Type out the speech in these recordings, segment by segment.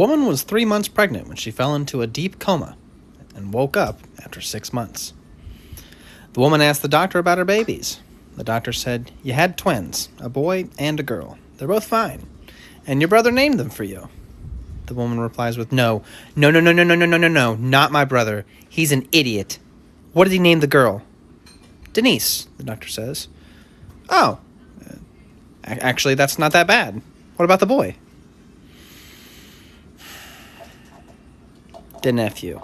woman was 3 months pregnant when she fell into a deep coma and woke up after 6 months. The woman asked the doctor about her babies. The doctor said, "You had twins, a boy and a girl. They're both fine. And your brother named them for you." The woman replies with, No, not my brother. He's an idiot. What did he name the girl?" "Denise," the doctor says. "Oh, actually, that's not that bad. What about the boy?" The nephew.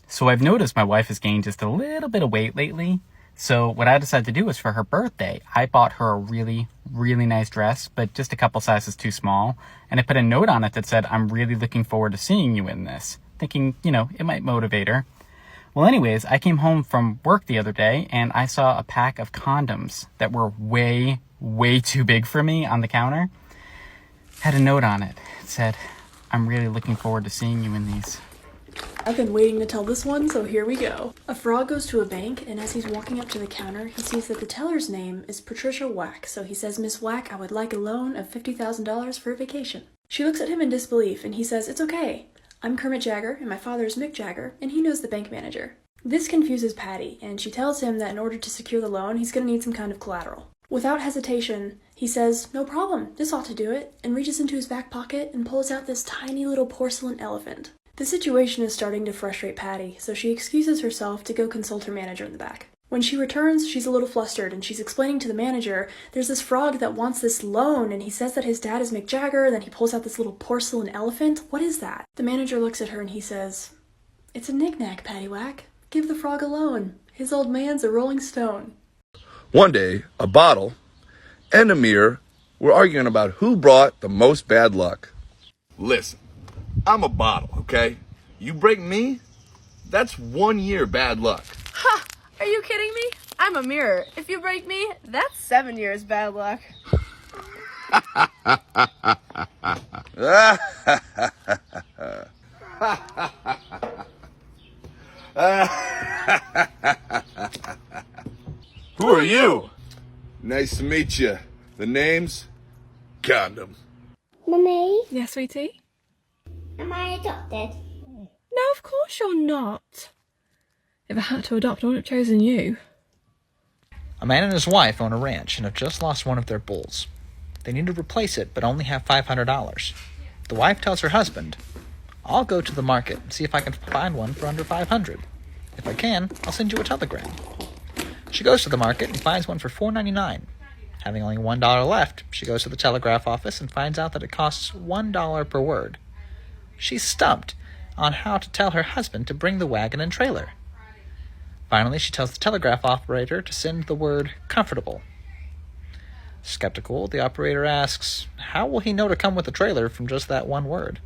So I've noticed my wife has gained just a little bit of weight lately. So what I decided to do is for her birthday, I bought her a really, really nice dress, but just a couple sizes too small. And I put a note on it that said, "I'm really looking forward to seeing you in this." Thinking, it might motivate her. Well, anyways, I came home from work the other day and I saw a pack of condoms that were way, way too big for me on the counter. Had a note on it. It said, "I'm really looking forward to seeing you in these." I've been waiting to tell this one, so here we go. A frog goes to a bank, and as he's walking up to the counter, he sees that the teller's name is Patricia Whack, so he says, "Miss Whack, I would like a loan of $50,000 for a vacation." She looks at him in disbelief, and he says, "It's okay. I'm Kermit Jagger, and my father's Mick Jagger, and he knows the bank manager." This confuses Patty, and she tells him that in order to secure the loan, he's going to need some kind of collateral. Without hesitation, he says, "No problem, this ought to do it," and reaches into his back pocket and pulls out this tiny little porcelain elephant. The situation is starting to frustrate Patty, so she excuses herself to go consult her manager in the back. When she returns, she's a little flustered, and she's explaining to the manager, there's this frog that wants this loan, and he says that his dad is Mick Jagger, then he pulls out this little porcelain elephant. What is that? The manager looks at her and he says, "It's a knick-knack, Paddywhack. Give the frog a loan. His old man's a Rolling Stone." One day, a bottle and a mirror were arguing about who brought the most bad luck. Listen, I'm a bottle, okay? You break me, that's 1 year bad luck. Ha! Are you kidding me? I'm a mirror. If you break me, that's 7 years bad luck. Who are you? Nice to meet you. The name's Condom. Mummy, Yeah, sweetie? am I adopted? No, of course you're not. If I had to adopt, I would have chosen you. A man and his wife own a ranch and have just lost one of their bulls. They need to replace it, but only have $500. The wife tells her husband, "I'll go to the market and see if I can find one for under $500. If I can, I'll send you a telegram." She goes to the market and finds one for $4.99. Having only $1 left, she goes to the telegraph office and finds out that it costs $1 per word. She's stumped on how to tell her husband to bring the wagon and trailer. Finally, she tells the telegraph operator to send the word "comfortable." Skeptical, the operator asks, how will he know to come with the trailer from just that one word?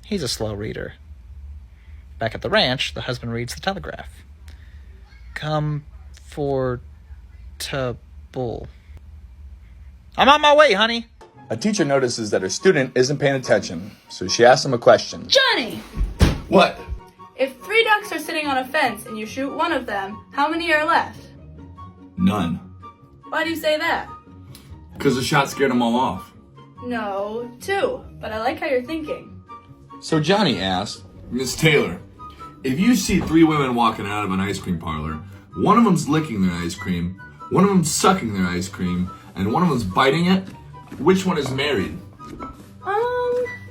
He's a slow reader. Back at the ranch, the husband reads the telegraph. "Comfortable. I'm on my way, honey." A teacher notices that her student isn't paying attention, so she asks him a question. Johnny! What? If 3 ducks are sitting on a fence and you shoot one of them, how many are left? None. Why do you say that? Because the shot scared them all off. No, 2, but I like how you're thinking. So Johnny asked, Miss Taylor, if you see 3 women walking out of an ice cream parlor, one of them's licking their ice cream, one of them's sucking their ice cream, and one of them's biting it, which one is married?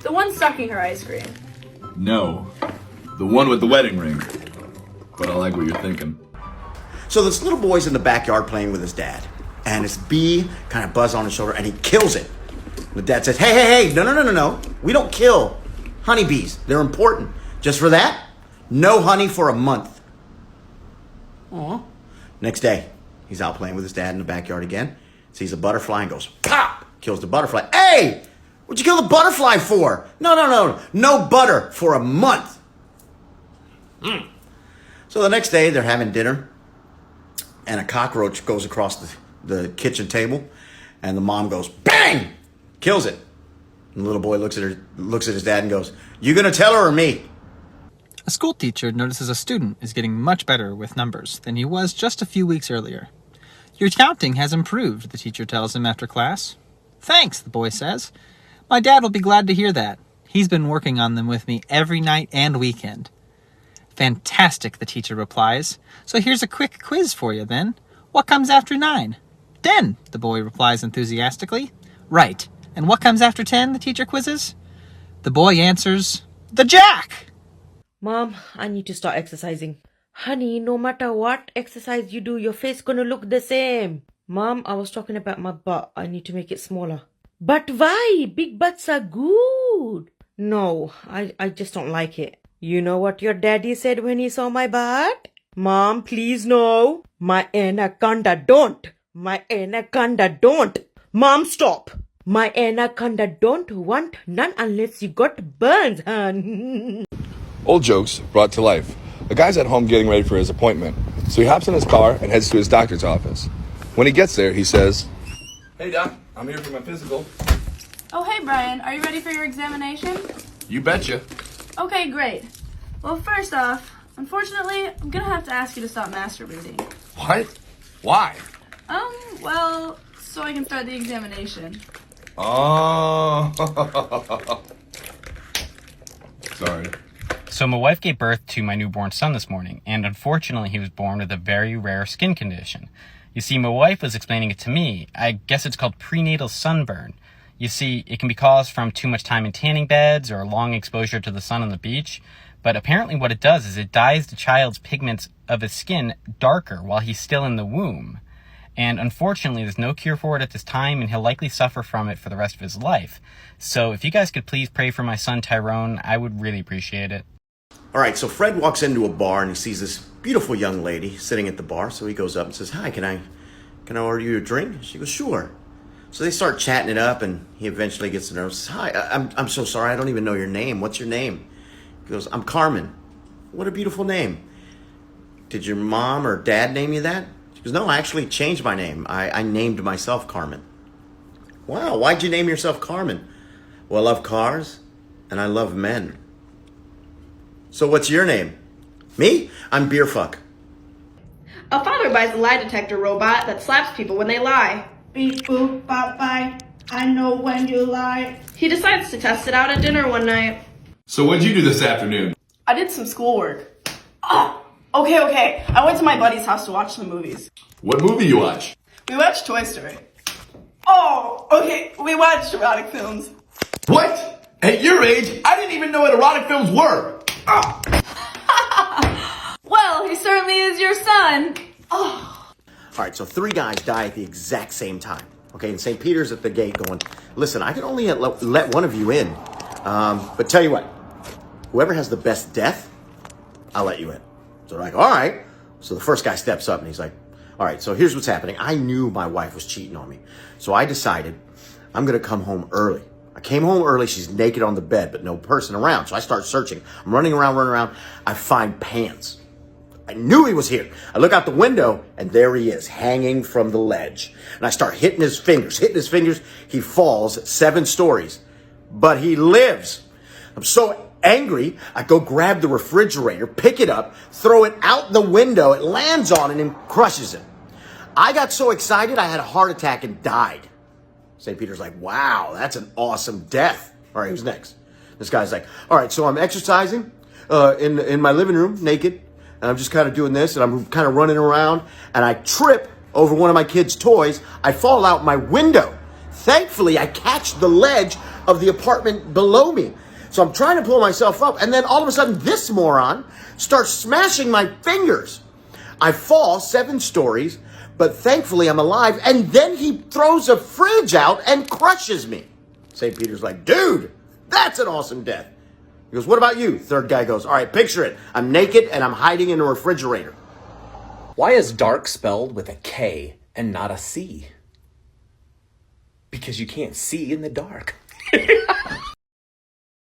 The one sucking her ice cream. No, the one with the wedding ring. But I like what you're thinking. So this little boy's in the backyard playing with his dad, and his bee kind of buzzes on his shoulder, and he kills it. The dad says, hey, no. We don't kill honeybees. They're important. Just for that, no honey for a month. Aw. Next day, he's out playing with his dad in the backyard again, sees a butterfly and goes, pop! Kills the butterfly. Hey! What'd you kill the butterfly for? No butter for a month. So the next day, they're having dinner, and a cockroach goes across the kitchen table, and the mom goes, bang! Kills it. And the little boy looks at his dad and goes, "You gonna tell her or me?" A school teacher notices a student is getting much better with numbers than he was just a few weeks earlier. "Your counting has improved," the teacher tells him after class. "Thanks," the boy says. "My dad will be glad to hear that. He's been working on them with me every night and weekend. Fantastic, the teacher replies. So here's a quick quiz for you, then. What comes after 9? 10, the boy replies enthusiastically. Right. And what comes after 10, the teacher quizzes. The boy answers, the jack! Mom, I need to start exercising. Honey, no matter what exercise you do, your face gonna look the same. Mom, I was talking about my butt. I need to make it smaller. But why? Big butts are good. No, I just don't like it. You know what your daddy said when he saw my butt? Mom, please no. My anaconda don't. My anaconda don't. Mom, stop. My anaconda don't want none unless you got burns, hon. Old jokes brought to life. A guy's at home getting ready for his appointment, so he hops in his car and heads to his doctor's office. When he gets there, he says, "Hey, Doc, I'm here for my physical." Oh, hey, Brian. Are you ready for your examination? You betcha. Okay, great. Well, first off, unfortunately, I'm gonna have to ask you to stop masturbating. What? Why? Well, so I can start the examination. Oh. Sorry. So my wife gave birth to my newborn son this morning, and unfortunately he was born with a very rare skin condition. You see, my wife was explaining it to me. I guess it's called prenatal sunburn. You see, it can be caused from too much time in tanning beds or long exposure to the sun on the beach. But apparently what it does is it dyes the child's pigments of his skin darker while he's still in the womb. And unfortunately, there's no cure for it at this time, and he'll likely suffer from it for the rest of his life. So if you guys could please pray for my son Tyrone, I would really appreciate it. All right, so Fred walks into a bar and he sees this beautiful young lady sitting at the bar. So he goes up and says, "Hi, can I order you a drink?" She goes, "Sure." So they start chatting it up, and he eventually gets to know her. Says, "Hi, I'm so sorry, I don't even know your name. What's your name?" He goes, "I'm Carmen." "What a beautiful name. Did your mom or dad name you that?" She goes, "No, I actually changed my name. I named myself Carmen." "Wow, why'd you name yourself Carmen?" "Well, I love cars, and I love men." "So what's your name?" "Me? I'm Beerfuck." A father buys a lie detector robot that slaps people when they lie. Beep boop bop bye. I know when you lie. He decides to test it out at dinner one night. So what'd you do this afternoon? I did some schoolwork. Oh, okay. I went to my buddy's house to watch some movies. What movie you watch? We watched Toy Story. Oh, okay. We watched erotic films. What? At your age, I didn't even know what erotic films were. Well, he certainly is your son. All right, so 3 guys die at the exact same time. Okay, and St. Peter's at the gate going, "Listen, I can only let one of you in. But tell you what, whoever has the best death, I'll let you in." So they're like, "All right." So the first guy steps up and he's like, "All right, so here's what's happening. I knew my wife was cheating on me. So I decided I'm going to come home early. I came home early. She's naked on the bed, but no person around. So I start searching. I'm running around. I find pants. I knew he was here. I look out the window, and there he is, hanging from the ledge. And I start hitting his fingers. He falls 7 stories, but he lives. I'm so angry, I go grab the refrigerator, pick it up, throw it out the window. It lands on him and crushes him. I got so excited, I had a heart attack and died. St. Peter's like, "Wow, that's an awesome death." All right, who's next? This guy's like, "All right, so I'm exercising in my living room, naked. And I'm just kind of doing this, and I'm kind of running around, and I trip over one of my kids' toys. I fall out my window. Thankfully, I catch the ledge of the apartment below me. So I'm trying to pull myself up, and then all of a sudden, this moron starts smashing my fingers. I fall 7 stories, but thankfully I'm alive, and then he throws a fridge out and crushes me. St. Peter's like, "Dude, that's an awesome death." He goes, "What about you?" Third guy goes, "All right, picture it. I'm naked and I'm hiding in a refrigerator." Why is dark spelled with a K and not a C? Because you can't see in the dark.